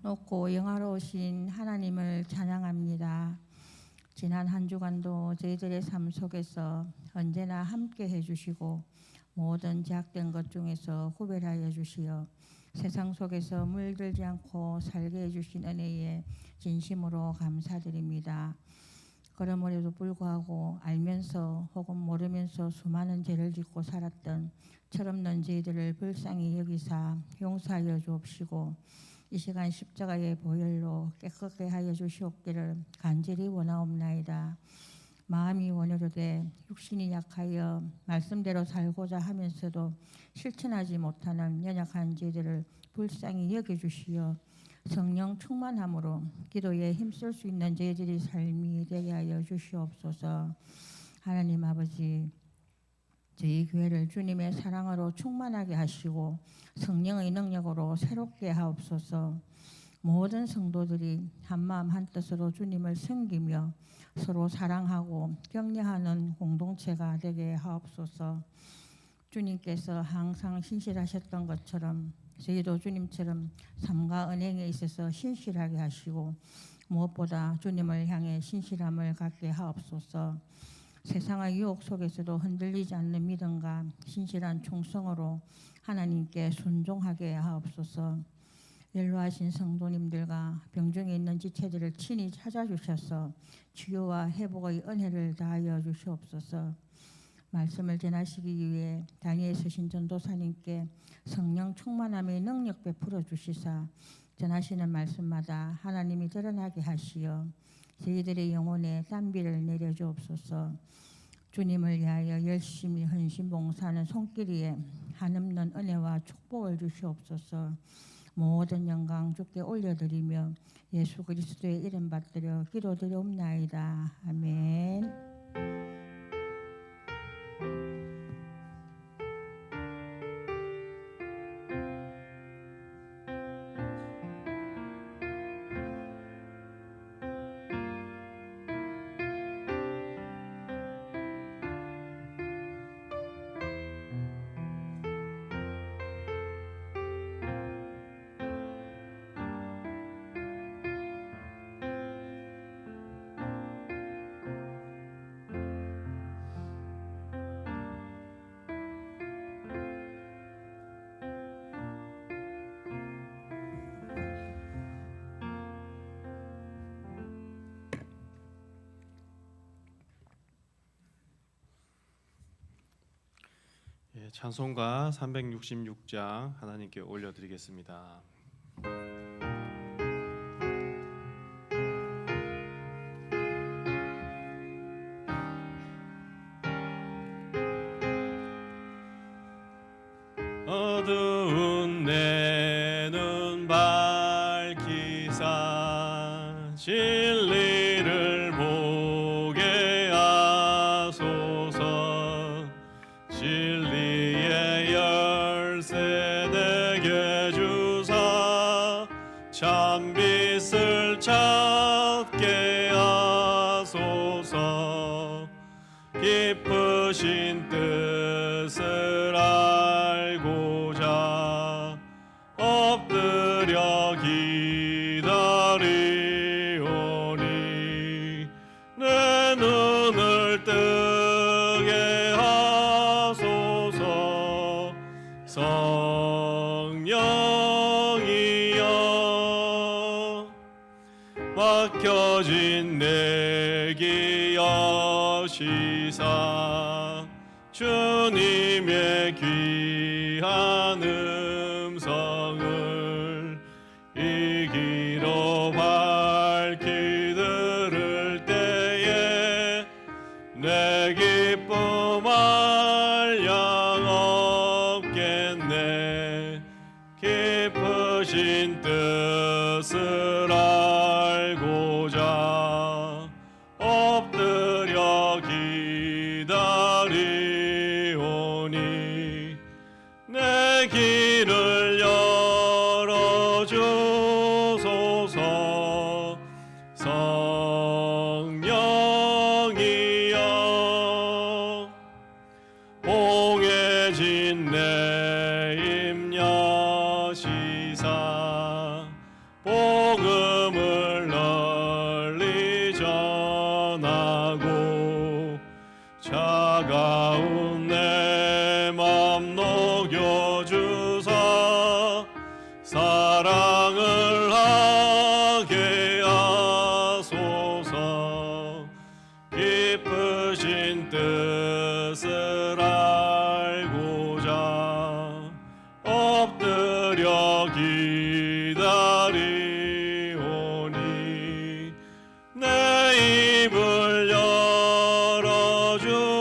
높고 영화로우신 하나님을 찬양합니다. 지난 한 주간도 저희들의 삶 속에서 언제나 함께 해주시고 모든 제약된 것 중에서 구별하여 주시어 세상 속에서 물들지 않고 살게 해주신 은혜에 진심으로 감사드립니다. 그러므로도 불구하고 알면서 혹은 모르면서 수많은 죄를 짓고 살았던 철없는 저희들을 불쌍히 여기사 용서하여 주옵시고 이 시간 십자가의 보혈로 깨끗게 하여 주시옵기를 간절히 원하옵나이다. 마음이 원하려되 육신이 약하여 말씀대로 살고자 하면서도 실천하지 못하는 연약한 저희들을 불쌍히 여겨주시어 성령 충만함으로 기도에 힘쓸 수 있는 저희들의 삶이 되게 하여 주시옵소서. 하나님 아버지, 저희 교회를 주님의 사랑으로 충만하게 하시고 성령의 능력으로 새롭게 하옵소서. 모든 성도들이 한마음 한뜻으로 주님을 섬기며 서로 사랑하고 격려하는 공동체가 되게 하옵소서. 주님께서 항상 신실하셨던 것처럼 저희도 주님처럼 삶과 은행에 있어서 신실하게 하시고 무엇보다 주님을 향해 신실함을 갖게 하옵소서. 세상의 유혹 속에서도 흔들리지 않는 믿음과 신실한 충성으로 하나님께 순종하게 하옵소서. 연로하신 성도님들과 병중에 있는 지체들을 친히 찾아주셔서 치유와 회복의 은혜를 다하여 주시옵소서. 말씀을 전하시기 위해 단위에 서신 전도사님께 성령 충만함의 능력 베풀어 주시사 전하시는 말씀마다 하나님이 드러나게 하시어 저희들의 영혼에 단비를 내려주옵소서. 주님을 위하여 열심히 헌신 봉사하는 손길이에 한없는 은혜와 축복을 주시옵소서. 모든 영광 주께 올려드리며 예수 그리스도의 이름 받들여 기도드리옵나이다. 아멘. 찬송가 366장 하나님께 올려드리겠습니다. 어두운 내 눈 밝히사 진리를 보게 하소서. 진리의 열쇠 내게 주사 참빛을 찾게 하소서. 깊으신 뜻을 알고자 엎드려 기다리오니 내 눈을 뜨게 하소서. 성령이여 맡겨진 내 기 여시사 주님의 귀한 음성을 이 귀로 밝히 들을 때에 내 기쁨 한량 없겠네. 깊으신 뜻을 알고자 엎드려 기다리오니 내 길을 열어주소서. 성령이여 봉해진 내 입 여시사 녹여주사 사랑을 하게 하소서. 기쁘신 뜻을 알고자 엎드려 기다리오니 내 입을 열어주소서.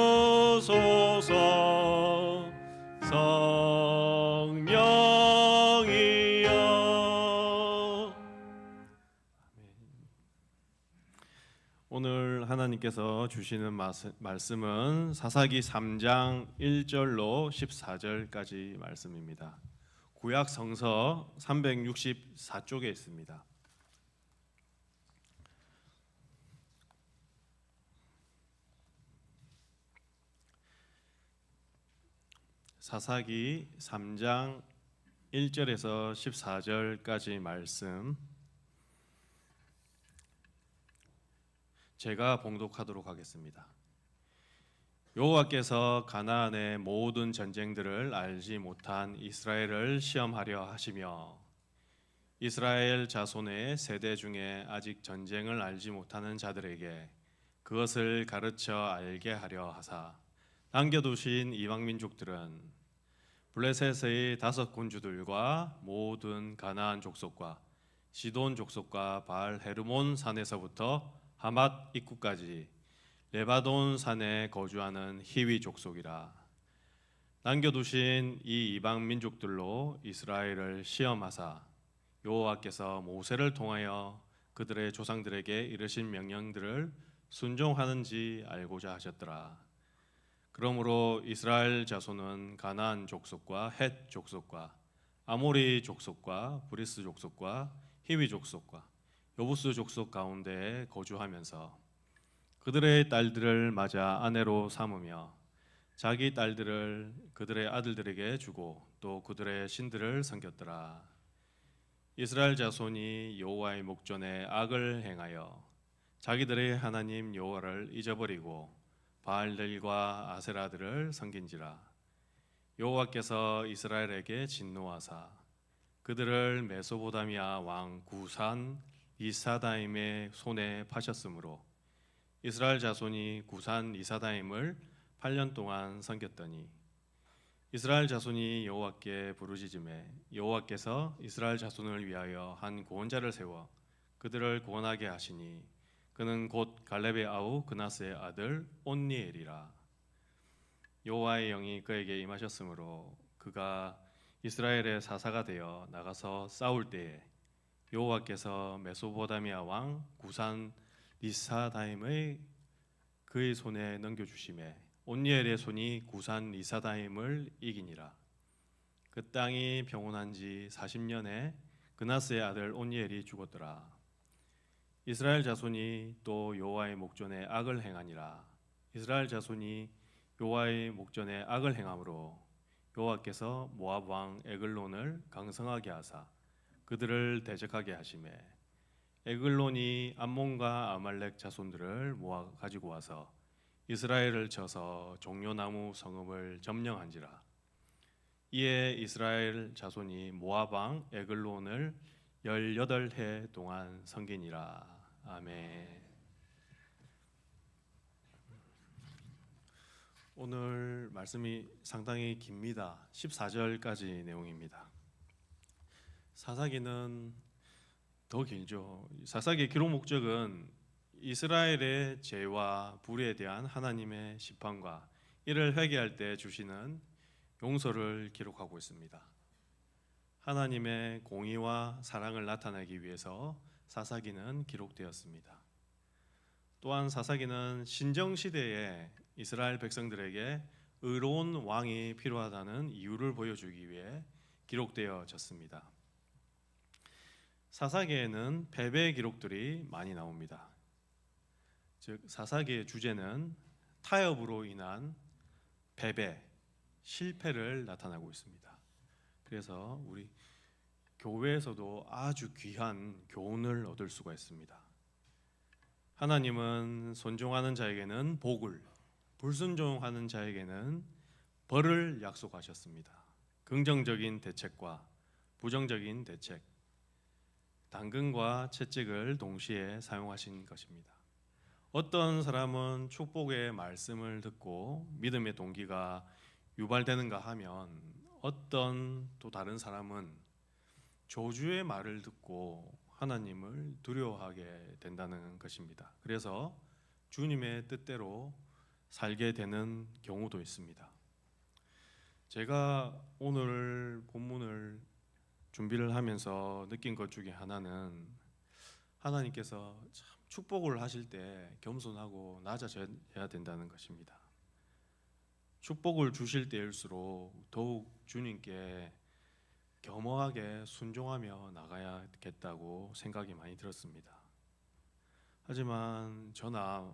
성령이여. 오늘 하나님께서 주시는 말씀은 사사기 3장 1절로 14절까지 말씀입니다. 구약 성서 364쪽에 있습니다. 사사기 3장 1절에서 14절까지 말씀 제가 봉독하도록 하겠습니다. 여호와께서 가나안의 모든 전쟁들을 알지 못한 이스라엘을 시험하려 하시며 이스라엘 자손의 세대 중에 아직 전쟁을 알지 못하는 자들에게 그것을 가르쳐 알게 하려 하사 남겨두신 이방 민족들은 블레셋의 5 군주들과 모든 가나안 족속과 시돈 족속과 바알 헤르몬 산에서부터 하맛 입구까지 레바논 산에 거주하는 히위 족속이라. 남겨두신 이 이방 민족들로 이스라엘을 시험하사 여호와께서 모세를 통하여 그들의 조상들에게 이르신 명령들을 순종하는지 알고자 하셨더라. 그러므로 이스라엘 자손은 가나안 족속과 헷 족속과 아모리 족속과 브리스 족속과 히위 족속과 여부스 족속 가운데에 거주하면서 그들의 딸들을 맞아 아내로 삼으며 자기 딸들을 그들의 아들들에게 주고 또 그들의 신들을 섬겼더라. 이스라엘 자손이 여호와의 목전에 악을 행하여 자기들의 하나님 여호와를 잊어버리고 바알들과 아세라들을 섬긴지라. 여호와께서 이스라엘에게 진노하사 그들을 메소포타미아 왕 구산 이사다임의 손에 파셨으므로 이스라엘 자손이 구산 이사다임을 8년 동안 섬겼더니 이스라엘 자손이 여호와께 부르짖음에 여호와께서 이스라엘 자손을 위하여 한 구원자를 세워 그들을 구원하게 하시니 그는 곧 갈렙의 아우 그나스의 아들 온니엘이라. 여호와의 영이 그에게 임하셨으므로 그가 이스라엘의 사사가 되어 나가서 싸울 때에 여호와께서 메소포타미아 왕 구산 리사다임의 그의 손에 넘겨주심에 온니엘의 손이 구산 리사다임을 이기니라. 그 땅이 평온한 지 40년에 그나스의 아들 온니엘이 죽었더라. 이스라엘 자손이 또 여호와의 목전에 악을 행하니라. 이스라엘 자손이 여호와의 목전에 악을 행함으로 여호와께서 모압 왕 에글론을 강성하게 하사 그들을 대적하게 하시매 에글론이 암몬과 아말렉 자손들을 모아 가지고 와서 이스라엘을 쳐서 종려나무 성읍을 점령한지라. 이에 이스라엘 자손이 모압 왕 에글론을 18해 동안 섬기니라. 아멘. 오늘 말씀이 상당히 깁니다. 14절까지 내용입니다. 사사기는 더 길죠. 사사기의 기록 목적은 이스라엘의 죄와 불의에 대한 하나님의 심판과 이를 회개할 때 주시는 용서를 기록하고 있습니다. 하나님의 공의와 사랑을 나타내기 위해서 사사기는 기록되었습니다. 또한 사사기는 신정시대에 이스라엘 백성들에게 의로운 왕이 필요하다는 이유를 보여주기 위해 기록되어졌습니다. 사사기에는 패배의 기록들이 많이 나옵니다. 즉 사사기의 주제는 타협으로 인한 패배, 실패를 나타내고 있습니다. 그래서 우리 교회에서도 아주 귀한 교훈을 얻을 수가 있습니다. 하나님은 순종하는 자에게는 복을, 불순종하는 자에게는 벌을 약속하셨습니다. 긍정적인 대책과 부정적인 대책, 당근과 채찍을 동시에 사용하신 것입니다. 어떤 사람은 축복의 말씀을 듣고 믿음의 동기가 유발되는가 하면 어떤 또 다른 사람은 조주의 말을 듣고 하나님을 두려워하게 된다는 것입니다. 그래서 주님의 뜻대로 살게 되는 경우도 있습니다. 제가 오늘 본문을 준비를 하면서 느낀 것 중에 하나는 하나님께서 참 축복을 하실 때 겸손하고 낮아져야 된다는 것입니다. 축복을 주실 때일수록 더욱 주님께 겸허하게 순종하며 나가야겠다고 생각이 많이 들었습니다. 하지만 저나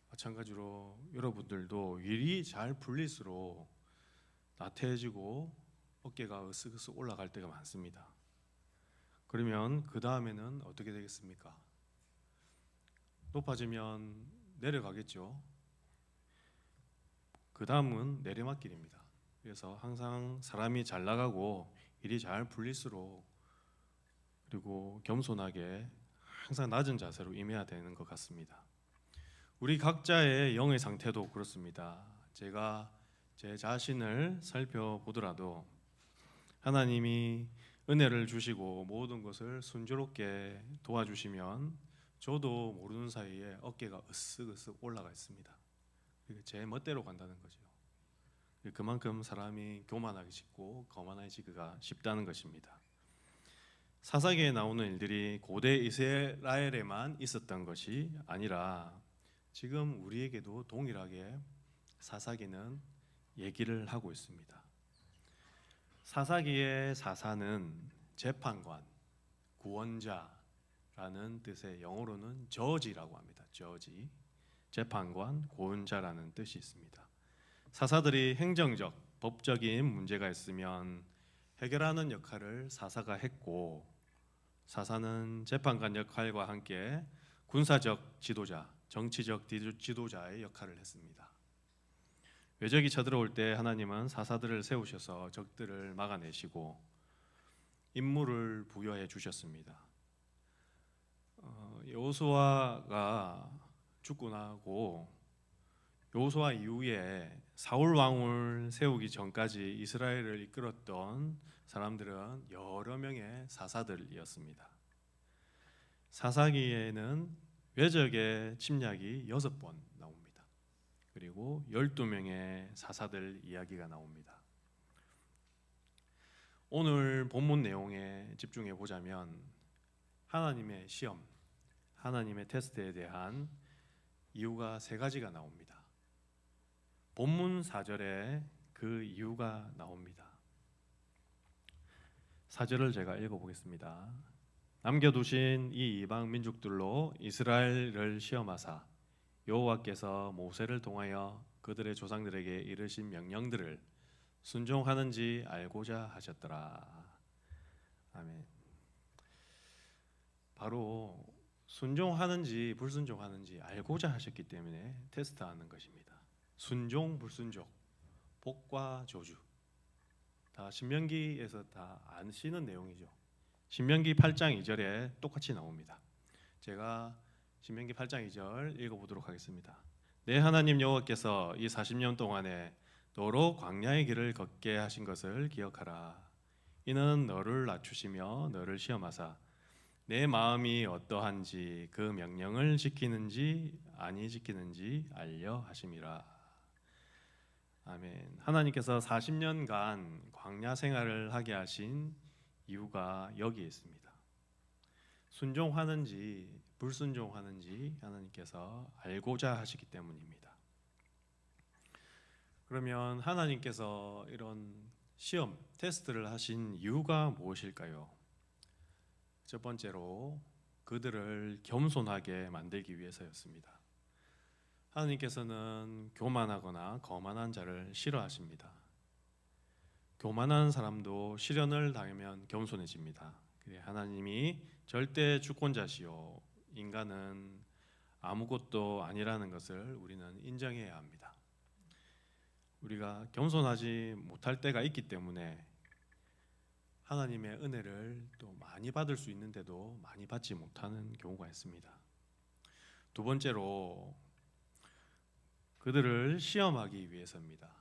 마찬가지로 여러분들도 일이 잘 풀릴수록 나태해지고 어깨가 으쓱으쓱 올라갈 때가 많습니다. 그러면 그 다음에는 어떻게 되겠습니까? 높아지면 내려가겠죠. 그 다음은 내리막길입니다. 그래서 항상 사람이 잘 나가고 일이 잘 풀릴수록 그리고 겸손하게 항상 낮은 자세로 임해야 되는 것 같습니다. 우리 각자의 영의 상태도 그렇습니다. 제가 제 자신을 살펴보더라도 하나님이 은혜를 주시고 모든 것을 순조롭게 도와주시면 저도 모르는 사이에 어깨가 으쓱으쓱 올라가 있습니다. 제 멋대로 간다는 거죠. 그만큼 사람이 교만하기 쉽고 거만해지기가 쉽다는 것입니다. 사사기에 나오는 일들이 고대 이스라엘에만 있었던 것이 아니라 지금 우리에게도 동일하게 사사기는 얘기를 하고 있습니다. 사사기의 사사는 재판관, 구원자라는 뜻의 영어로는 저지라고 합니다. 저지, 재판관, 구원자라는 뜻이 있습니다. 사사들이 행정적, 법적인 문제가 있으면 해결하는 역할을 사사가 했고, 사사는 재판관 역할과 함께 군사적 지도자, 정치적 지도자의 역할을 했습니다. 외적이 쳐들어올 때 하나님은 사사들을 세우셔서 적들을 막아내시고 임무를 부여해 주셨습니다. 여호수아가 죽고 나고 여호수아 이후에 사울 왕을 세우기 전까지 이스라엘을 이끌었던 사람들은 여러 명의 사사들이었습니다. 사사기에는 외적의 침략이 6번 나옵니다. 그리고 12명의 사사들 이야기가 나옵니다. 오늘 본문 내용에 집중해 보자면 하나님의 시험, 하나님의 테스트에 대한 이유가 3가지가 나옵니다. 본문 4절에 그 이유가 나옵니다. 4절을 제가 읽어보겠습니다. 남겨두신 이 이방 민족들로 이스라엘을 시험하사 여호와께서 모세를 통하여 그들의 조상들에게 이르신 명령들을 순종하는지 알고자 하셨더라. 아멘. 바로 순종하는지 불순종하는지 알고자 하셨기 때문에 테스트하는 것입니다. 순종, 불순종, 복과 저주, 다 신명기에서 다 아시는 내용이죠. 신명기 8장 2절에 똑같이 나옵니다. 제가 신명기 8장 2절 읽어보도록 하겠습니다. 내 하나님 여호와께서 이 40년 동안에 너로 광야의 길을 걷게 하신 것을 기억하라. 이는 너를 낮추시며 너를 시험하사 내 마음이 어떠한지 그 명령을 지키는지 아니 지키는지 알려 하심이라. 아멘. 하나님께서 40년간 광야 생활을 하게 하신 이유가 여기에 있습니다. 순종하는지 불순종하는지 하나님께서 알고자 하시기 때문입니다. 그러면 하나님께서 이런 시험, 테스트를 하신 이유가 무엇일까요? 첫 번째로 그들을 겸손하게 만들기 위해서였습니다. 하나님께서는 교만하거나 거만한 자를 싫어하십니다. 교만한 사람도 시련을 당하면 겸손해집니다. 하나님이 절대 주권자시오, 인간은 아무것도 아니라는 것을 우리는 인정해야 합니다. 우리가 겸손하지 못할 때가 있기 때문에 하나님의 은혜를 또 많이 받을 수 있는데도 많이 받지 못하는 경우가 있습니다. 두 번째로 그들을 시험하기 위해서입니다.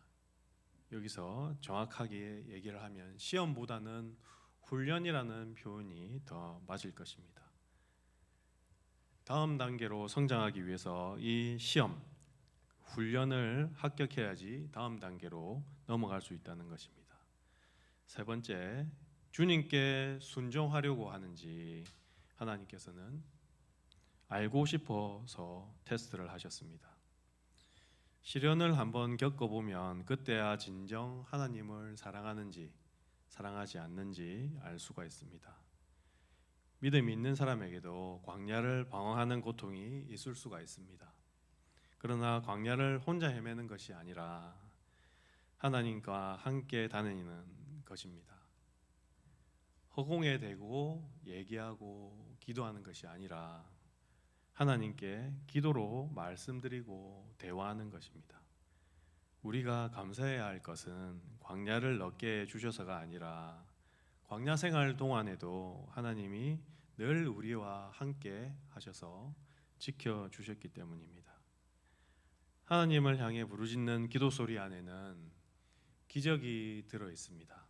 여기서 정확하게 얘기를 하면 시험보다는 훈련이라는 표현이 더 맞을 것입니다. 다음 단계로 성장하기 위해서 이 시험, 훈련을 합격해야지 다음 단계로 넘어갈 수 있다는 것입니다. 세 번째, 주님께 순종하려고 하는지 하나님께서는 알고 싶어서 테스트를 하셨습니다. 시련을 한번 겪어보면 그때야 진정 하나님을 사랑하는지 사랑하지 않는지 알 수가 있습니다. 믿음이 있는 사람에게도 광야를 방황하는 고통이 있을 수가 있습니다. 그러나 광야를 혼자 헤매는 것이 아니라 하나님과 함께 다니는 것입니다. 허공에 대고 얘기하고 기도하는 것이 아니라 하나님께 기도로 말씀드리고 대화하는 것입니다. 우리가 감사해야 할 것은 광야를 넘게 주셔서가 아니라 광야 생활 동안에도 하나님이 늘 우리와 함께 하셔서 지켜주셨기 때문입니다. 하나님을 향해 부르짖는 기도 소리 안에는 기적이 들어 있습니다.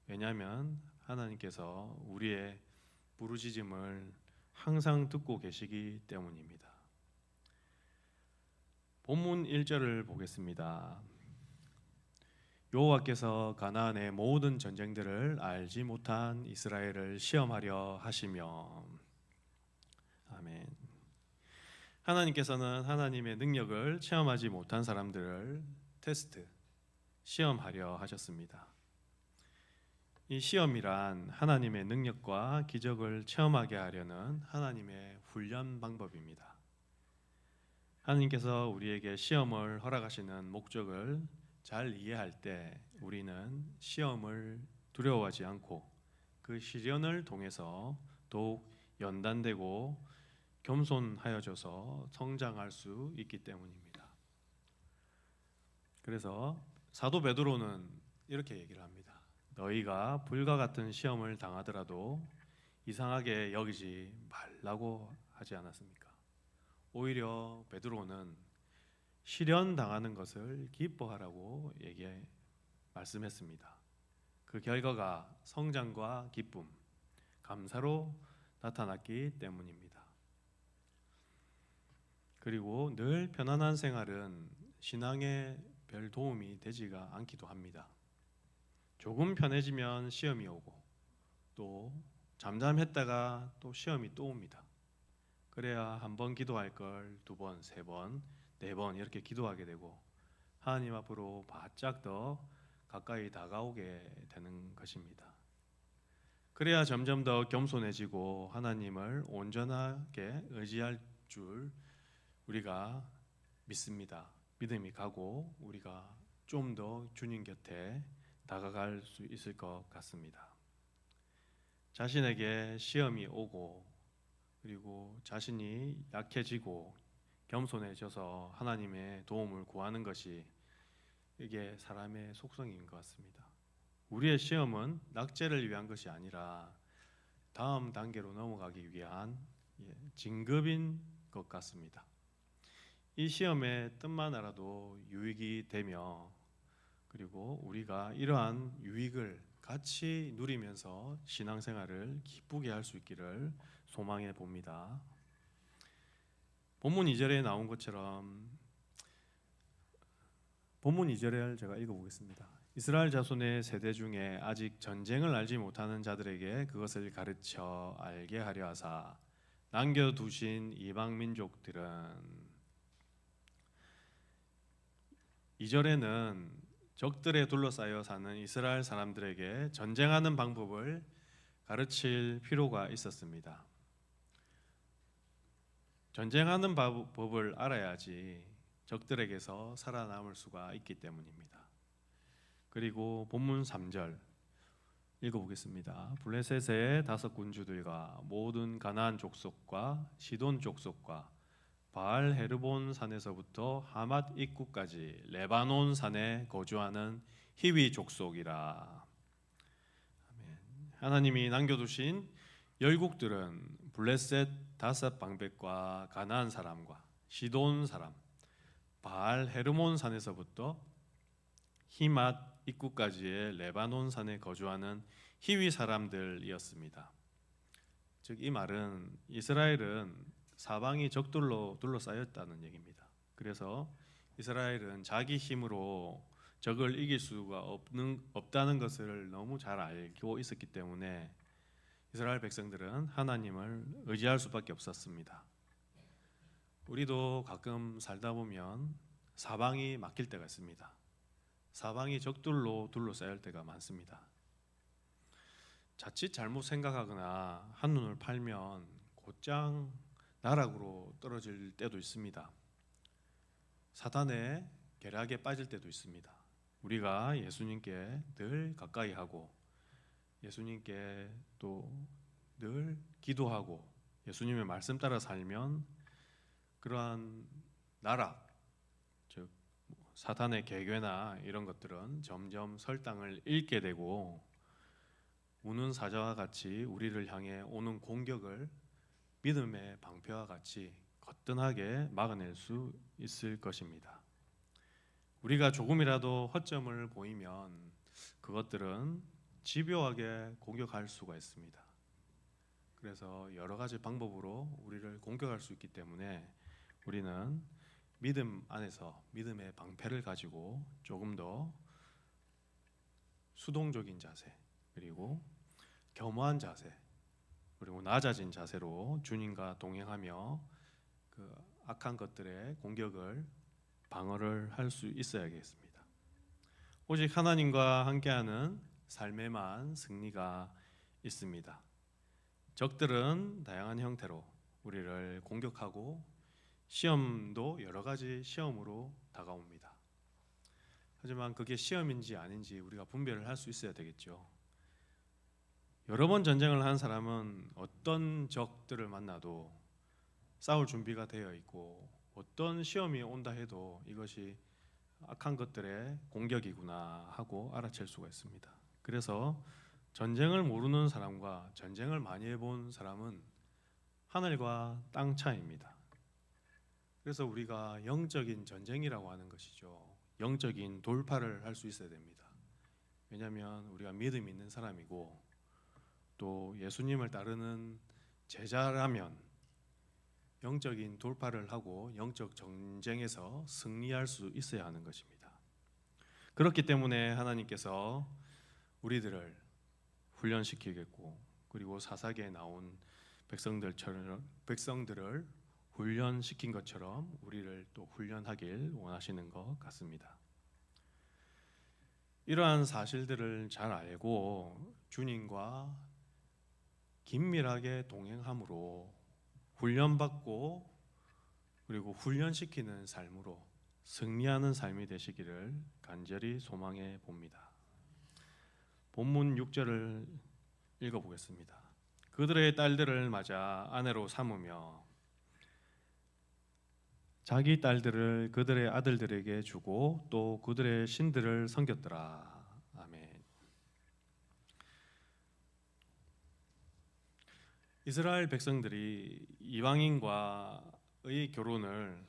왜냐하면 하나님께서 우리의 부르짖음을 항상 듣고 계시기 때문입니다. 본문 1절을 보겠습니다. 여호와께서 가나안의 모든 전쟁들을 알지 못한 이스라엘을 시험하려 하시며. 아멘. 하나님께서는 하나님의 능력을 체험하지 못한 사람들을 테스트, 시험하려 하셨습니다. 이 시험이란 하나님의 능력과 기적을 체험하게 하려는 하나님의 훈련 방법입니다. 하나님께서 우리에게 시험을 허락하시는 목적을 잘 이해할 때 우리는 시험을 두려워하지 않고 그 시련을 통해서 더욱 연단되고 겸손하여져서 성장할 수 있기 때문입니다. 그래서 사도 베드로는 이렇게 얘기를 합니다. 너희가 불과 같은 시험을 당하더라도 이상하게 여기지 말라고 하지 않았습니까? 오히려 베드로는 시련 당하는 것을 기뻐하라고 말씀했습니다. 그 결과가 성장과 기쁨, 감사로 나타났기 때문입니다. 그리고 늘 편안한 생활은 신앙에 별 도움이 되지가 않기도 합니다. 조금 편해지면 시험이 오고 또 잠잠했다가 또 시험이 또 옵니다. 그래야 한 번 기도할 걸 두 번, 세 번, 네 번 이렇게 기도하게 되고 하나님 앞으로 바짝 더 가까이 다가오게 되는 것입니다. 그래야 점점 더 겸손해지고 하나님을 온전하게 의지할 줄 우리가 믿습니다. 믿음이 가고 우리가 좀 더 주님 곁에 다가갈 수 있을 것 같습니다. 자신에게 시험이 오고 그리고 자신이 약해지고 겸손해져서 하나님의 도움을 구하는 것이 이게 사람의 속성인 것 같습니다. 우리의 시험은 낙제를 위한 것이 아니라 다음 단계로 넘어가기 위한 진급인 것 같습니다. 이 시험의 뜻만 알아도 유익이 되며 그리고 우리가 이러한 유익을 같이 누리면서 신앙생활을 기쁘게 할 수 있기를 소망해 봅니다. 본문 2절에 나온 것처럼 본문 2절을 제가 읽어보겠습니다. 이스라엘 자손의 세대 중에 아직 전쟁을 알지 못하는 자들에게 그것을 가르쳐 알게 하려 하사 남겨두신 이방 민족들은 2절에는 적들에 둘러싸여 사는 이스라엘 사람들에게 전쟁하는 방법을 가르칠 필요가 있었습니다. 전쟁하는 법을 알아야지 적들에게서 살아남을 수가 있기 때문입니다. 그리고 본문 3절 읽어보겠습니다. 블레셋의 5 군주들과 모든 가나안 족속과 시돈 족속과 바알 헤르본 산에서부터 하맛 입구까지 레바논 산에 거주하는 히위 족속이라. 아멘. 하나님이 남겨두신 열국들은 블레셋 다섯 방백과 가나안 사람과 시돈 사람, 바알 헤르몬 산에서부터 히맛 입구까지의 레바논 산에 거주하는 히위 사람들이었습니다. 즉 이 말은 이스라엘은 사방이 적들로 둘러싸였다는 얘기입니다. 그래서 이스라엘은 자기 힘으로 적을 이길 수가 없다는 것을 너무 잘 알고 있었기 때문에 이스라엘 백성들은 하나님을 의지할 수밖에 없었습니다. 우리도 가끔 살다 보면 사방이 막힐 때가 있습니다. 사방이 적들로 둘러싸일 때가 많습니다. 자칫 잘못 생각하거나 한눈을 팔면 곧장 나락으로 떨어질 때도 있습니다. 사단의 계략에 빠질 때도 있습니다. 우리가 예수님께 늘 가까이 하고 예수님께 또 늘 기도하고 예수님의 말씀 따라 살면 그러한 나락, 즉 사탄의 계궤나 이런 것들은 점점 설당을 잃게 되고 우는 사자와 같이 우리를 향해 오는 공격을 믿음의 방패와 같이 거뜬하게 막아낼 수 있을 것입니다. 우리가 조금이라도 허점을 보이면 그것들은 집요하게 공격할 수가 있습니다. 그래서 여러 가지 방법으로 우리를 공격할 수 있기 때문에 우리는 믿음 안에서 믿음의 방패를 가지고 조금 더 수동적인 자세, 그리고 겸허한 자세, 그리고 낮아진 자세로 주님과 동행하며 그 악한 것들의 공격을 방어를 할 수 있어야겠습니다. 오직 하나님과 함께하는 삶에만 승리가 있습니다. 적들은 다양한 형태로 우리를 공격하고 시험도 여러 가지 시험으로 다가옵니다. 하지만 그게 시험인지 아닌지 우리가 분별을 할 수 있어야 되겠죠. 여러 번 전쟁을 한 사람은 어떤 적들을 만나도 싸울 준비가 되어 있고 어떤 시험이 온다 해도 이것이 악한 것들의 공격이구나 하고 알아챌 수가 있습니다. 그래서 전쟁을 모르는 사람과 전쟁을 많이 해본 사람은 하늘과 땅 차이입니다. 그래서 우리가 영적인 전쟁이라고 하는 것이죠. 영적인 돌파를 할 수 있어야 됩니다. 왜냐하면 우리가 믿음 있는 사람이고 또 예수님을 따르는 제자라면 영적인 돌파를 하고 영적 전쟁에서 승리할 수 있어야 하는 것입니다. 그렇기 때문에 하나님께서 우리들을 훈련시키겠고 그리고 사사기에 나온 백성들을 훈련시킨 것처럼 우리를 또 훈련하길 원하시는 것 같습니다. 이러한 사실들을 잘 알고 주님과 긴밀하게 동행함으로 훈련받고 그리고 훈련시키는 삶으로 승리하는 삶이 되시기를 간절히 소망해 봅니다. 본문 6절을 읽어보겠습니다. 그들의 딸들을 맞아 아내로 삼으며 자기 딸들을 그들의 아들들에게 주고 또 그들의 신들을 섬겼더라. 아멘. 이스라엘 백성들이 이방인과의 결혼을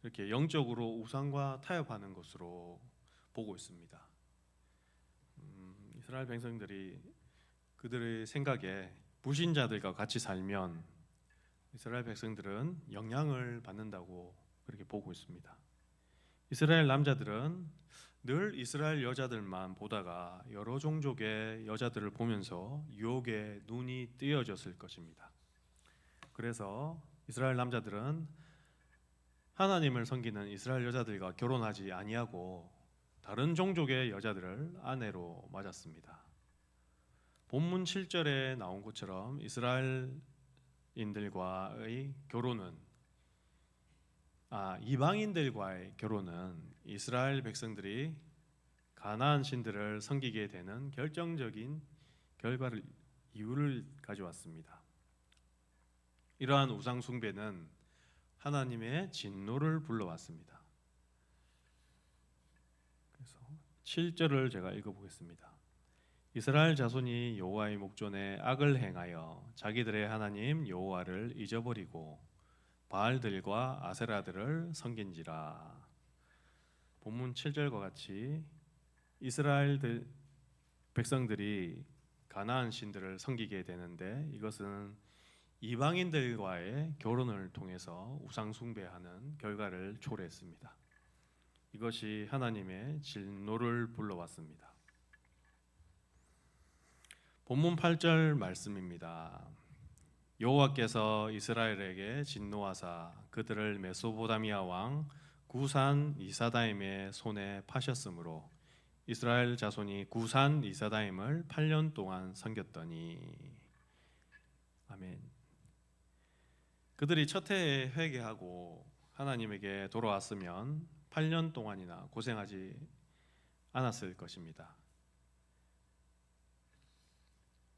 이렇게 영적으로 우상과 타협하는 것으로 보고 있습니다. 이스라엘 백성들이 그들의 생각에 불신자들과 같이 살면 이스라엘 백성들은 영향을 받는다고 그렇게 보고 있습니다. 이스라엘 남자들은 늘 이스라엘 여자들만 보다가 여러 종족의 여자들을 보면서 유혹에 눈이 띄어졌을 것입니다. 그래서 이스라엘 남자들은 하나님을 섬기는 이스라엘 여자들과 결혼하지 아니하고 다른 종족의 여자들을 아내로 맞았습니다. 본문 7절에 나온 것처럼 이스라엘인들과의 결혼은 이방인들과의 결혼은 이스라엘 백성들이 가나안 신들을 섬기게 되는 결정적인 이유를 가져왔습니다. 이러한 우상 숭배는 하나님의 진노를 불러왔습니다. 그래서 7절을 제가 읽어보겠습니다. 이스라엘 자손이 여호와의 목전에 악을 행하여 자기들의 하나님 여호와를 잊어버리고 바알들과 아세라들을 섬긴지라. 본문 7절과 같이 이스라엘 백성들이 가나안 신들을 섬기게 되는데, 이것은 이방인들과의 결혼을 통해서 우상 숭배하는 결과를 초래했습니다. 이것이 하나님의 진노를 불러왔습니다. 본문 8절 말씀입니다. 여호와께서 이스라엘에게 진노하사 그들을 메소포다미아 왕 구산 이사다임의 손에 파셨으므로 이스라엘 자손이 구산 이사다임을 8년 동안 섬겼더니. 아멘. 그들이 첫 해에 회개하고 하나님에게 돌아왔으면 8년 동안이나 고생하지 않았을 것입니다.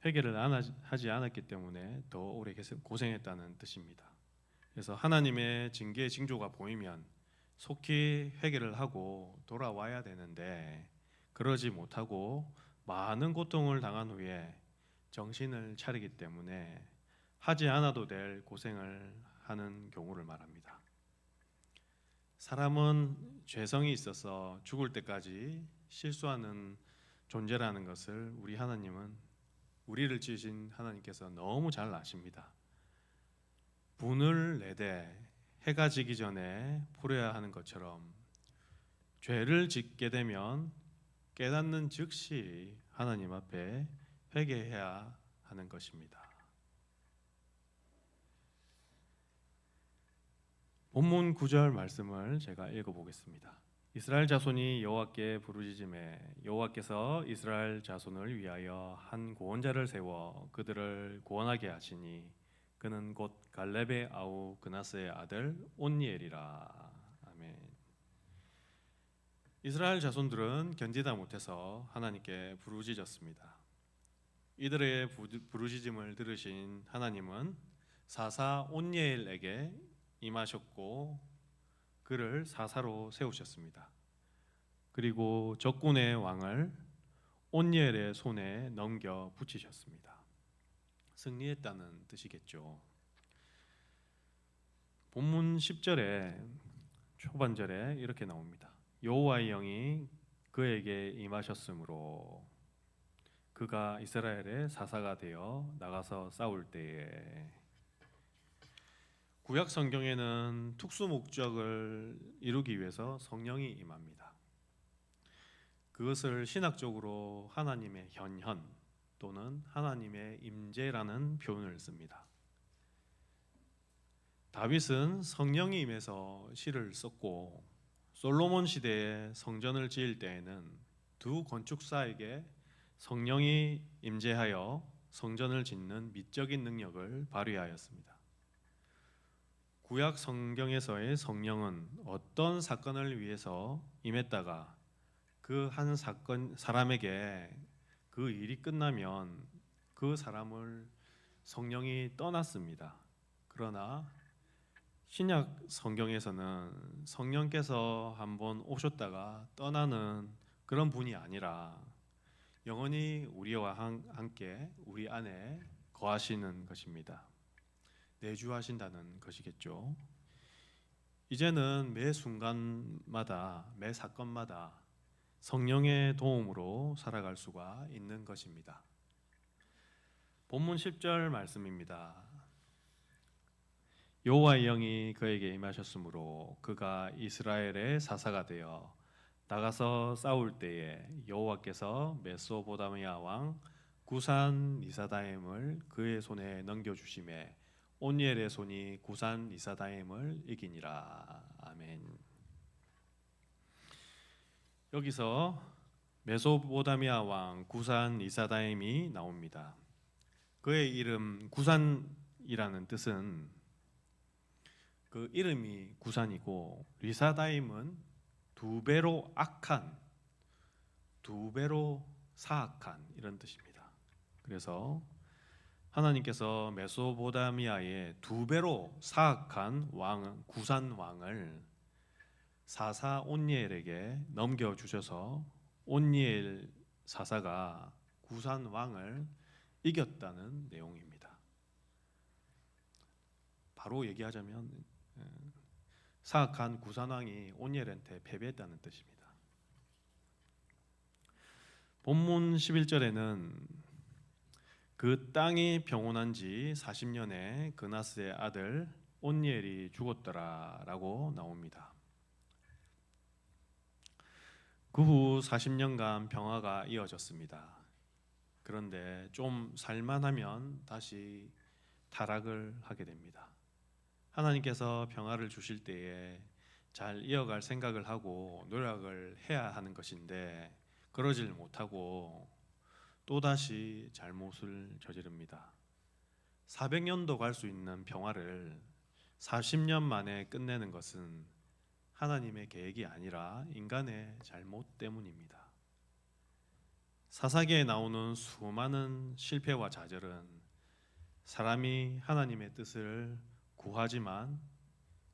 회개를 하지 않았기 때문에 더 오래 고생했다는 뜻입니다. 그래서 하나님의 징계 징조가 보이면 속히 회개를 하고 돌아와야 되는데, 그러지 못하고 많은 고통을 당한 후에 정신을 차리기 때문에 하지 않아도 될 고생을 하는 경우를 말합니다. 사람은 죄성이 있어서 죽을 때까지 실수하는 존재라는 것을 우리를 지으신 하나님께서 너무 잘 아십니다. 분을 내되 해가 지기 전에 풀어야 하는 것처럼 죄를 짓게 되면 깨닫는 즉시 하나님 앞에 회개해야 하는 것입니다. 본문 9절 말씀을 제가 읽어보겠습니다. 이스라엘 자손이 여호와께 부르짖음에 여호와께서 이스라엘 자손을 위하여 한 구원자를 세워 그들을 구원하게 하시니 그는 곧 갈렙의 아우 그나스의 아들 온니엘이라. 아멘. 이스라엘 자손들은 견디다 못해서 하나님께 부르짖었습니다. 이들의 부르짖음을 들으신 하나님은 사사 온니엘에게 임하셨고 그를 사사로 세우셨습니다. 그리고 적군의 왕을 온니엘의 손에 넘겨 붙이셨습니다. 승리했다는 뜻이겠죠. 본문 10절에 초반절에 이렇게 나옵니다. 여호와의 영이 그에게 임하셨으므로 그가 이스라엘의 사사가 되어 나가서 싸울 때에. 구약 성경에는 특수 목적을 이루기 위해서 성령이 임합니다. 그것을 신학적으로 하나님의 현현 또는 하나님의 임재라는 표현을 씁니다. 다윗은 성령이 임해서 시를 썼고, 솔로몬 시대에 성전을 지을 때에는 두 건축사에게 성령이 임재하여 성전을 짓는 미적인 능력을 발휘하였습니다. 구약 성경에서의 성령은 어떤 사건을 위해서 임했다가 그 한 사람에게 그 일이 끝나면 그 사람을 성령이 떠났습니다. 그러나 신약 성경에서는 성령께서 한번 오셨다가 떠나는 그런 분이 아니라 영원히 우리와 함께 우리 안에 거하시는 것입니다. 내주하신다는 것이겠죠. 이제는 매 순간마다 매 사건마다 성령의 도움으로 살아갈 수가 있는 것입니다. 본문 10절 말씀입니다. 여호와의 영이 그에게 임하셨으므로 그가 이스라엘의 사사가 되어 나가서 싸울 때에 여호와께서 메소포다미아 왕 구산 리사다임을 그의 손에 넘겨주심에 온니엘의 손이 구산 리사다임을 이기니라. 아멘. 여기서 메소포다미아 왕 구산 리사다임이 나옵니다. 그의 이름 구산이라는 뜻은 그 이름이 구산이고, 리사다임은 두 배로 악한, 두 배로 사악한 이런 뜻입니다. 그래서 하나님께서 메소포타미아의 2배로 사악한 왕 구산 왕을 사사 온니엘에게 넘겨주셔서 온니엘 사사가 구산 왕을 이겼다는 내용입니다. 바로 얘기하자면 사악한 구산 왕이 온니엘한테 패배했다는 뜻입니다. 본문 11절에는 그 땅이 병원한 지 40년에 그나스의 아들 온니엘이 죽었더라라고 나옵니다. 그 후 40년간 평화가 이어졌습니다. 그런데 좀 살만하면 다시 타락을 하게 됩니다. 하나님께서 평화를 주실 때에 잘 이어갈 생각을 하고 노력을 해야 하는 것인데 그러질 못하고 또다시 잘못을 저지릅니다. 400년도 갈 수 있는 평화를 40년 만에 끝내는 것은 하나님의 계획이 아니라 인간의 잘못 때문입니다. 사사기에 나오는 수많은 실패와 좌절은 사람이 하나님의 뜻을 구하지만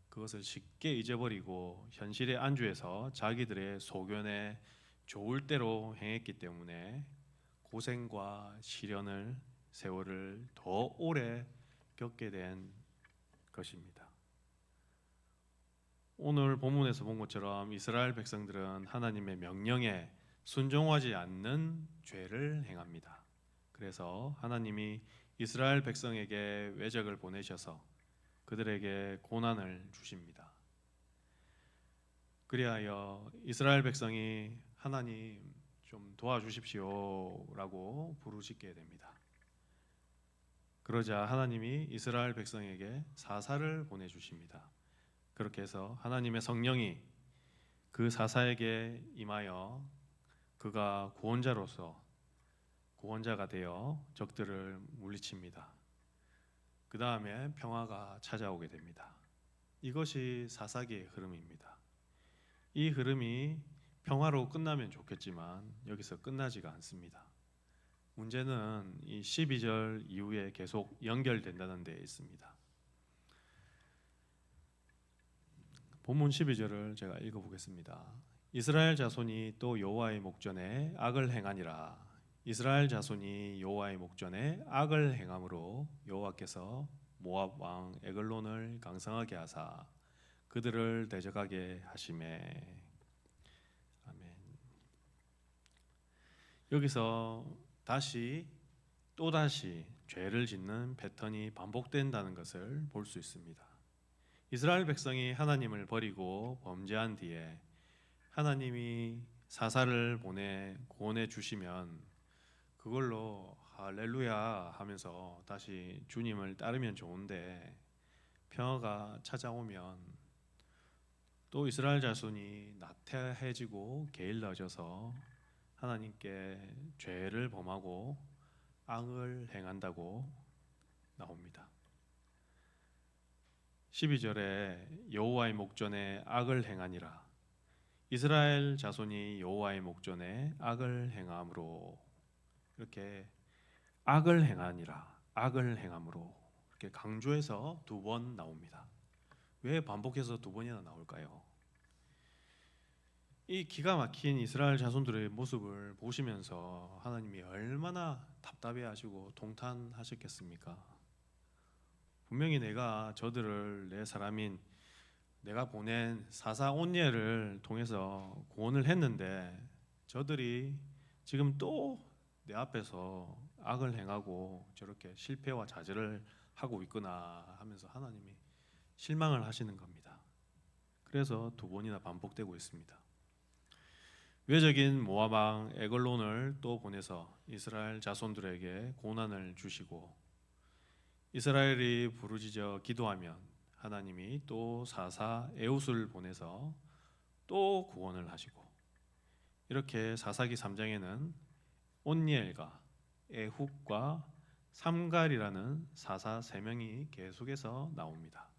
그것을 쉽게 잊어버리고 현실에 안주해서 자기들의 소견에 좋을 대로 행했기 때문에 고생과 시련을 세월을 더 오래 겪게 된 것입니다. 오늘 본문에서 본 것처럼 이스라엘 백성들은 하나님의 명령에 순종하지 않는 죄를 행합니다. 그래서 하나님이 이스라엘 백성에게 외적을 보내셔서 그들에게 고난을 주십니다. 그리하여 이스라엘 백성이 하나님 좀 도와주십시오라고 부르짖게 됩니다. 그러자 하나님이 이스라엘 백성에게 사사를 보내주십니다. 그렇게 해서 하나님의 성령이 그 사사에게 임하여 그가 구원자가 되어 적들을 물리칩니다. 그 다음에 평화가 찾아오게 됩니다. 이것이 사사기의 흐름입니다. 이 흐름이 평화로 끝나면 좋겠지만 여기서 끝나지가 않습니다. 문제는 이 12절 이후에 계속 연결된다는 데 있습니다. 본문 12절을 제가 읽어보겠습니다. 이스라엘 자손이 또 여호와의 목전에 악을 행하니라. 이스라엘 자손이 여호와의 목전에 악을 행함으로 여호와께서 모압 왕 에글론을 강성하게 하사 그들을 대적하게 하시매. 아멘. 여기서 또다시 죄를 짓는 패턴이 반복된다는 것을 볼 수 있습니다. 이스라엘 백성이 하나님을 버리고 범죄한 뒤에 하나님이 사사를 보내 구원해 주시면 그걸로 할렐루야 하면서 다시 주님을 따르면 좋은데 평화가 찾아오면 또 이스라엘 자손이 나태해지고 게을러져서 하나님께 죄를 범하고 악을 행한다고 나옵니다. 12절에 여호와의 목전에 악을 행하니라. 이스라엘 자손이 여호와의 목전에 악을 행함으로 이렇게 악을 행하니라, 악을 행함으로 이렇게 강조해서 2번 나옵니다. 왜 반복해서 2번이나 나올까요? 이 기가 막힌 이스라엘 자손들의 모습을 보시면서 하나님이 얼마나 답답해하시고 동탄하셨겠습니까? 분명히 내가 저들을 내 사람인 내가 보낸 사사 온니엘을 통해서 구원을 했는데 저들이 지금 또 내 앞에서 악을 행하고 저렇게 실패와 좌절을 하고 있구나 하면서 하나님이 실망을 하시는 겁니다. 그래서 2번이나 반복되고 있습니다. 외적인 모압 왕 에글론을 또 보내서 이스라엘 자손들에게 고난을 주시고 이스라엘이 부르짖어 기도하면 하나님이 또 사사 에웃을 보내서 또 구원을 하시고 이렇게 사사기 3장에는 온니엘과 에훗과 삼갈이라는 사사 3명이 계속해서 나옵니다.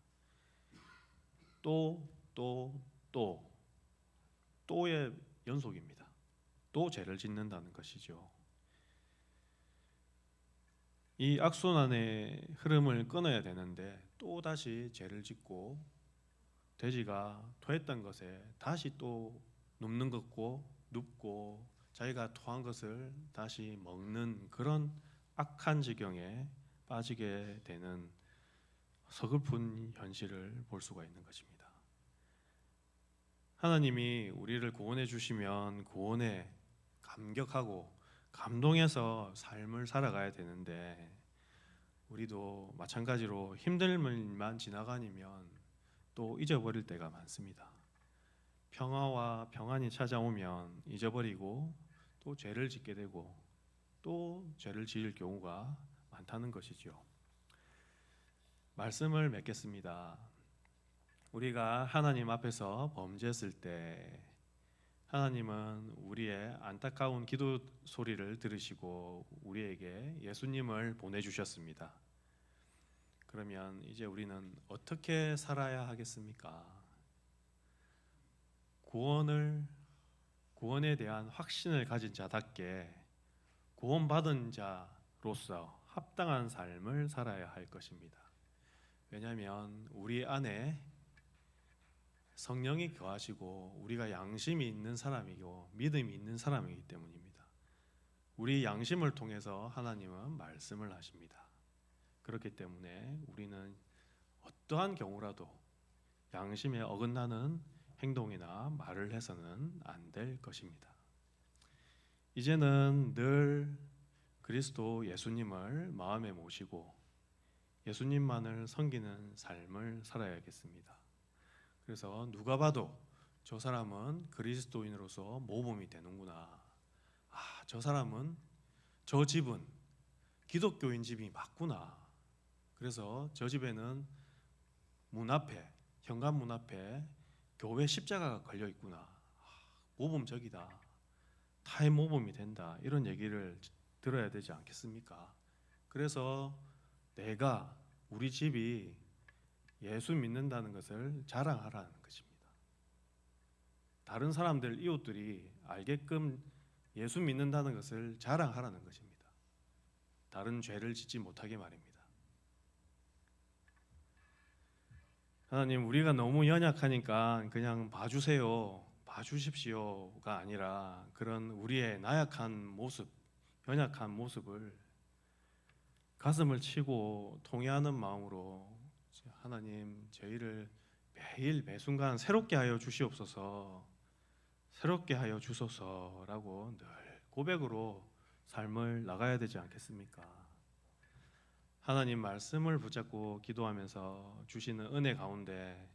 또의 연속입니다. 또 죄를 짓는다는 것이죠. 이 악순환의 흐름을 끊어야 되는데 또 다시 죄를 짓고 돼지가 토했던 것에 다시 또 눕는 것고 눕고 자기가 토한 것을 다시 먹는 그런 악한 지경에 빠지게 되는 서글픈 현실을 볼 수가 있는 것입니다. 하나님이 우리를 구원해 주시면 구원에 감격하고 감동해서 삶을 살아가야 되는데 우리도 마찬가지로 힘들만 지나가면 또 잊어버릴 때가 많습니다. 평화와 평안이 찾아오면 잊어버리고 또 죄를 짓게 되고 또 죄를 지을 경우가 많다는 것이죠. 말씀을 맺겠습니다. 우리가 하나님 앞에서 범죄했을 때 하나님은 우리의 안타까운 기도 소리를 들으시고 우리에게 예수님을 보내주셨습니다. 그러면 이제 우리는 어떻게 살아야 하겠습니까? 구원에 대한 확신을 가진 자답게 구원받은 자로서 합당한 삶을 살아야 할 것입니다. 왜냐하면 우리 안에 성령이 거하시고 우리가 양심이 있는 사람이고 믿음이 있는 사람이기 때문입니다. 우리 양심을 통해서 하나님은 말씀을 하십니다. 그렇기 때문에 우리는 어떠한 경우라도 양심에 어긋나는 행동이나 말을 해서는 안 될 것입니다. 이제는 늘 그리스도 예수님을 마음에 모시고 예수님만을 섬기는 삶을 살아야겠습니다. 그래서 누가 봐도 저 사람은 그리스도인으로서 모범이 되는구나. 저 사람은 저 집은 기독교인 집이 맞구나. 그래서 저 집에는 현관문 앞에 교회 십자가가 걸려 있구나. 모범적이다. 타의 모범이 된다. 이런 얘기를 들어야 되지 않겠습니까? 그래서 우리 집이 예수 믿는다는 것을 자랑하라는 것입니다. 다른 사람들, 이웃들이 알게끔 예수 믿는다는 것을 자랑하라는 것입니다. 다른 죄를 짓지 못하게 말입니다. 하나님, 우리가 너무 연약하니까 그냥 봐주십시오가 아니라 그런 우리의 나약한 모습, 연약한 모습을 가슴을 치고 통회하는 마음으로 하나님, 저희를 매일 매순간 새롭게 하여 주시옵소서, 새롭게 하여 주소서라고 늘 고백으로 삶을 나가야 되지 않겠습니까? 하나님 말씀을 붙잡고 기도하면서 주시는 은혜 가운데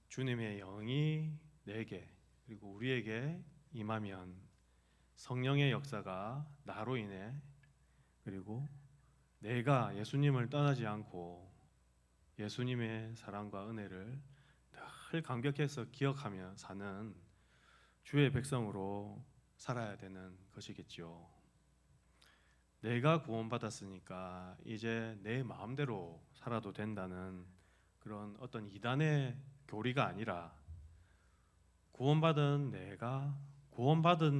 주님의 영이 내게 그리고 우리에게 임하면 성령의 역사가 나로 인해 그리고 내가 예수님을 떠나지 않고 예수님의 사랑과 은혜를 늘 감격해서 기억하며 사는 주의 백성으로 살아야 되는 것이겠죠. 내가 구원받았으니까 이제 내 마음대로 살아도 된다는 그런 어떤 이단의 교리가 아니라 구원받은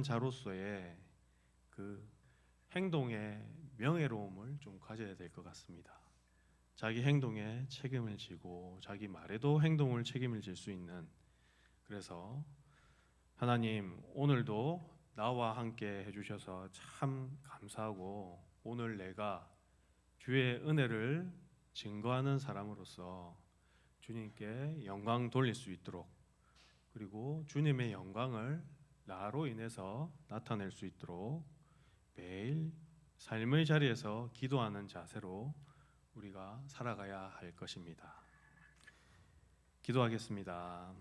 자로서의 그 행동의 명예로움을 좀 가져야 될 것 같습니다. 자기 행동에 책임을 지고 자기 말에도 행동을 책임을 질 수 있는, 그래서 하나님 오늘도 나와 함께 해주셔서 참 감사하고 오늘 내가 주의 은혜를 증거하는 사람으로서 주님께 영광 돌릴 수 있도록 그리고 주님의 영광을 나로 인해서 나타낼 수 있도록 매일 삶의 자리에서 기도하는 자세로 우리가 살아가야 할 것입니다. 기도하겠습니다.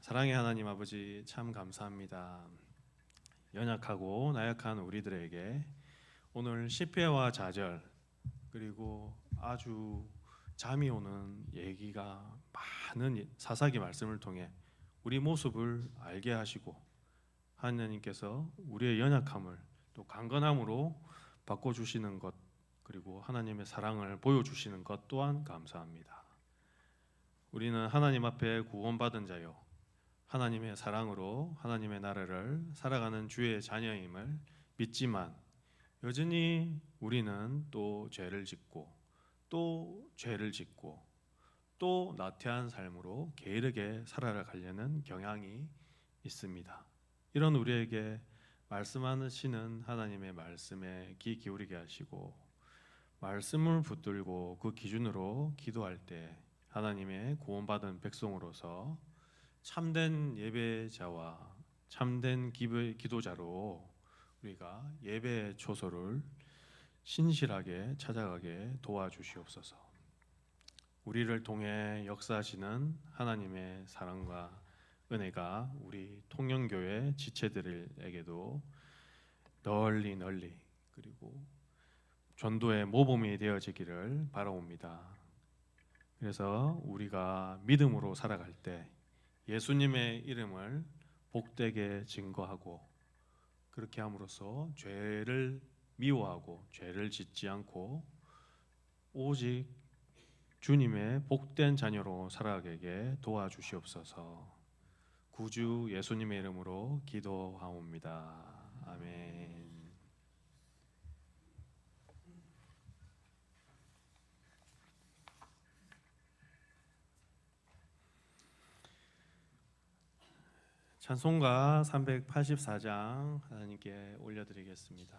사랑의 하나님 아버지, 참 감사합니다. 연약하고 나약한 우리들에게 오늘 시패와 좌절 그리고 아주 잠이 오는 얘기가 많은 사사기 말씀을 통해 우리 모습을 알게 하시고 하나님께서 우리의 연약함을 또 강건함으로 바꿔주시는 것 그리고 하나님의 사랑을 보여주시는 것 또한 감사합니다. 우리는 하나님 앞에 구원받은 자요 하나님의 사랑으로 하나님의 나라를 살아가는 주의 자녀임을 믿지만 여전히 우리는 또 죄를 짓고 또 죄를 짓고 또 나태한 삶으로 게으르게 살아가려는 경향이 있습니다. 이런 우리에게 말씀하시는 하나님의 말씀에 귀 기울이게 하시고 말씀을 붙들고 그 기준으로 기도할 때 하나님의 구원받은 백성으로서 참된 예배자와 참된 기도자로 우리가 예배의 초소를 신실하게 찾아가게 도와주시옵소서. 우리를 통해 역사하시는 하나님의 사랑과 은혜가 우리 통영교회 지체들에게도 널리 그리고 전도의 모범이 되어지기를 바라옵니다. 그래서 우리가 믿음으로 살아갈 때 예수님의 이름을 복되게 증거하고 그렇게 함으로써 죄를 미워하고 죄를 짓지 않고 오직 주님의 복된 자녀로 살아가게 도와주시옵소서. 구주 예수님의 이름으로 기도하옵니다. 아멘. 찬송가 384장 하나님께 올려드리겠습니다.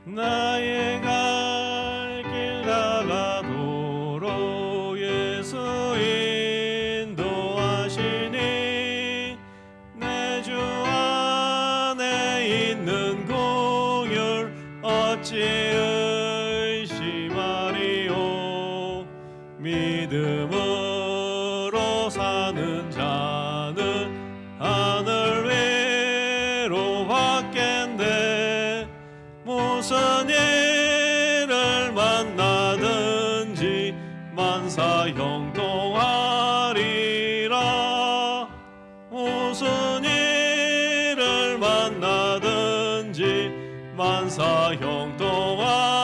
나의 갈 길 나가도록 예수 인도하시니 내 주 안에 있는 공율 어찌 의심하리요. 믿음으로 사는 자는 하늘 위로 받겠네. 무슨 일을 만나든지 만사 형통하리라. 무슨 일을 만나든지 만사 형통하리라.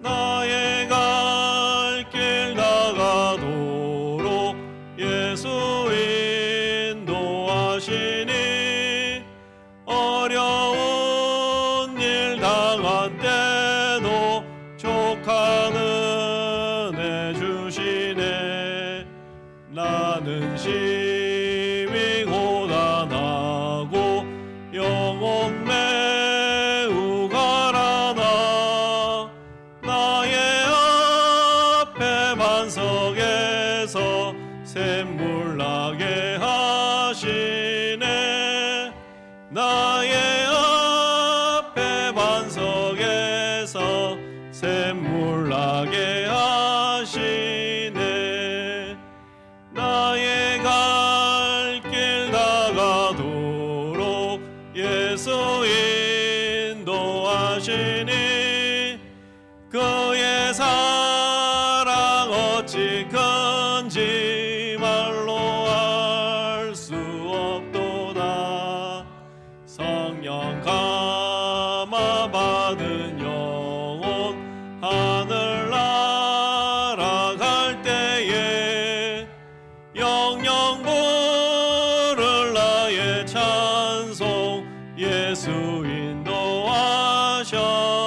나의 갈 길 나가도록 예수 인도하시니 어려운 일 당한 때도 족한 은혜 주시네. 나는 심히 고단하고 영혼 매우 가라나. 나의 앞에 반석에서 샘물 나게 하시네. 나의 앞에 반석에서 샘물 나게 하시네. 나의 갈 길 나가도록 예수 인도하시니 그의 사랑 어찌 큰지 말로 알 수 없도다. 성령 감화 받은 영혼 하늘 날아갈 때에 영영 부를 나의 찬송 예수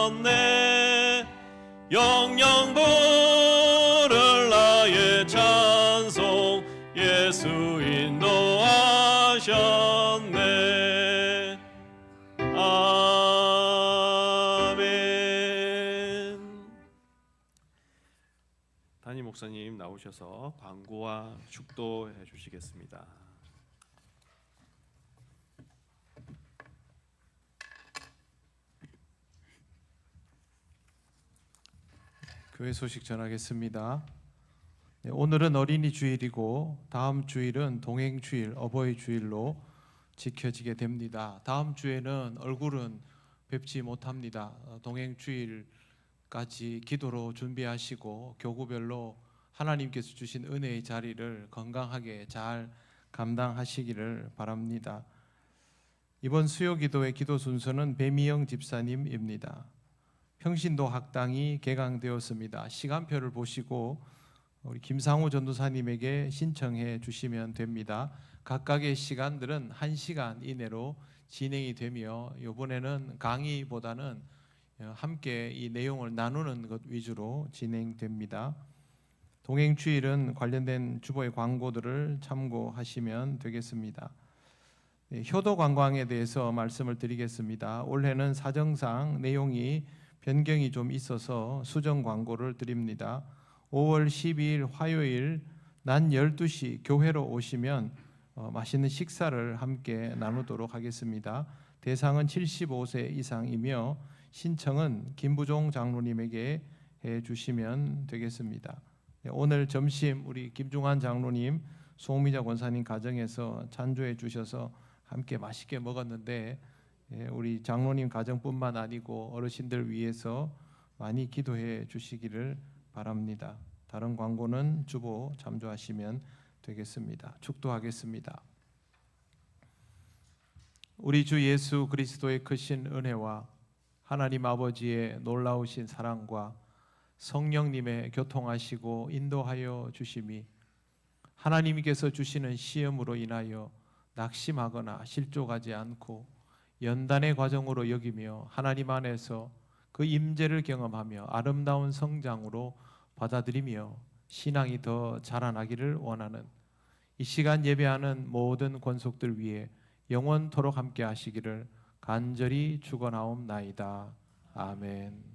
인도하셨네. 영영 부를 나의 찬송 예수 인도하셨네. 아멘. 담임 목사님 나오셔서 광고와 축도해 주시겠습니다. 교회 소식 전하겠습니다. 오늘은 어린이 주일이고 다음 주일은 동행 주일, 어버이 주일로 지켜지게 됩니다. 다음 주에는 얼굴은 뵙지 못합니다. 동행 주일까지 기도로 준비하시고 교구별로 하나님께서 주신 은혜의 자리를 건강하게 잘 감당하시기를 바랍니다. 이번 수요 기도의 기도 순서는 배미영 집사님입니다. 평신도 학당이 개강되었습니다. 시간표를 보시고 우리 김상우 전도사님에게 신청해 주시면 됩니다. 각각의 시간들은 1시간 이내로 진행이 되며 이번에는 강의보다는 함께 이 내용을 나누는 것 위주로 진행됩니다. 동행주일은 관련된 주보의 광고들을 참고하시면 되겠습니다. 효도 관광에 대해서 말씀을 드리겠습니다. 올해는 사정상 내용이 변경이 좀 있어서 수정 광고를 드립니다. 5월 12일 화요일 낮 12시 교회로 오시면 맛있는 식사를 함께 나누도록 하겠습니다. 대상은 75세 이상이며 신청은 김부종 장로님에게 해 주시면 되겠습니다. 오늘 점심 우리 김중환 장로님, 송미자 권사님 가정에서 찬조해 주셔서 함께 맛있게 먹었는데 우리 장로님 가정뿐만 아니고 어르신들 위해서 많이 기도해 주시기를 바랍니다. 다른 광고는 주보 참조하시면 되겠습니다. 축도하겠습니다. 우리 주 예수 그리스도의 크신 은혜와 하나님 아버지의 놀라우신 사랑과 성령님의 교통하시고 인도하여 주심이 하나님께서 주시는 시험으로 인하여 낙심하거나 실족하지 않고 연단의 과정으로 여기며 하나님 안에서 그 임재를 경험하며 아름다운 성장으로 받아들이며 신앙이 더 자라나기를 원하는 이 시간 예배하는 모든 권속들 위해 영원토록 함께 하시기를 간절히 축원하옵나이다. 아멘.